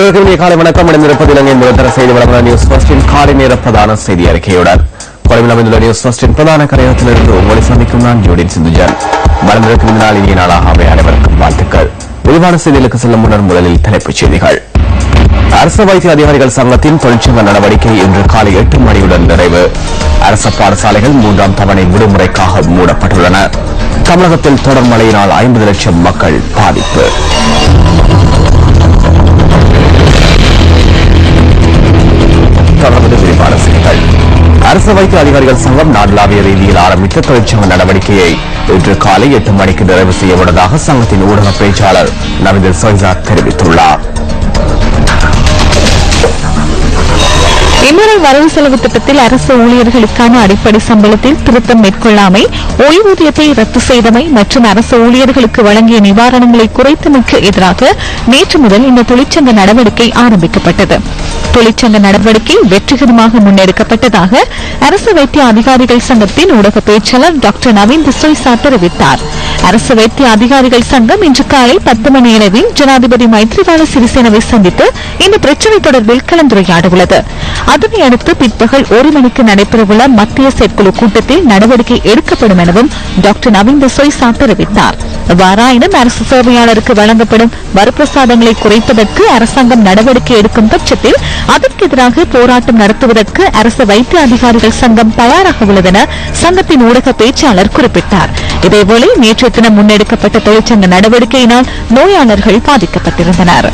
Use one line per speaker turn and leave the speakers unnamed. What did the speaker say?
காலை வணக்கம். இணைந்திருப்பது இலங்கையின் முதல்தர செய்தி வழங்குகிற நியூஸ் ஃபர்ஸ்டின் காலை நேர பிரதான செய்தி அறிக்கையுடன் கொழும்பில் அமைந்துள்ள நியூஸ் ஃபர்ஸ்டின் பிரதான கரையகத்திலிருந்து உங்களை சந்திக்கும் நான் ஜோடின் சிந்துஜன். மறந்திருக்கும் இந்த நாள் இனிய நாளாக அவை அனைவருக்கும் வாழ்த்துக்கள். விரிவான செய்திகளுக்கு செல்லும் முன்னர் முதலில் தலைப்புச் செய்திகள். அரசு வைத்திய அதிகாரிகள் சங்கத்தின் தொழிற்சங்க நடவடிக்கை இன்று காலை 8 மணியுடன் நிறைவு. அரசு பாடசாலைகள் 3ஆம் தவணை விடுமுறைக்காக மூடப்பட்டுள்ளன. தமிழகத்தில் தொடர் மழையினால் 50 லட்சம் மக்கள் பாதிப்பு. தொடர்ந்து விரிவான செய்திகள். அரசு வைத்திய அதிகாரிகள் சங்கம் நாடளாவிய ரீதியில் ஆரம்பித்த தொழிற்சங்க நடவடிக்கையை இன்று காலை 8 மணிக்கு நிறைவு செய்யவுள்ளதாக சங்கத்தின் ஊடக பேச்சாளர் நவீன் சொய்சாத் தெரிவித்துள்ளார்.
இம்முறை வரவு செலவு திட்டத்தில் அரசு ஊழியர்களுக்கான அடிப்படை சம்பளத்தில் திருத்தம் மேற்கொள்ளாமை, ஓய்வூதியத்தை ரத்து செய்தமை மற்றும் அரசு ஊழியர்களுக்கு வழங்கிய நிவாரணங்களை குறைத்தமைக்கு எதிராக நேற்று முதல் இந்த தொழிற்சங்க நடவடிக்கை ஆரம்பிக்கப்பட்டது. தொழிற்சங்க நடவடிக்கை வெற்றிகரமாக முன்னெடுக்கப்பட்டதாக அரசு வைத்திய அதிகாரிகள் சங்கத்தின் ஊடக பேச்சாளர் டாக்டர் நவீன் சொய்சாத் தெரிவித்தார். அரசு வைத்திய அதிகாரிகள் சங்கம் இன்று காலை 10 மணி அளவில் ஜனாதிபதி மைத்ரிபால சிறிசேனவை சந்தித்து இந்த பிரச்சினை தொடர்பில் கலந்துரையாட உள்ளது. அதனை அடுத்து பிற்பகல் 1 மணிக்கு நடைபெறவுள்ள மத்திய செயற்குழு கூட்டத்தில் நடவடிக்கை எடுக்கப்படும் எனவும் டாக்டர் நவீன் சொய்சாத் தெரிவித்தார். எவ்வாறாயினும் அரசு சேவையாளருக்கு வழங்கப்படும் வரப்பிரசாதங்களை குறைப்பதற்கு அரசாங்கம் நடவடிக்கை எடுக்கும் பட்சத்தில் அதற்கு எதிராக போராட்டம் நடத்துவதற்கு அரசு வைத்திய அதிகாரிகள் சங்கம் தயாராக உள்ளதென சங்கத்தின் ஊடக பேச்சாளர் குறிப்பிட்டார். இதேவேளை நேற்றைய தினம் முன்னெடுக்கப்பட்ட தொழிற்சங்க நடவடிக்கையினால் நோயாளர்கள் பாதிக்கப்பட்டிருந்தனர்.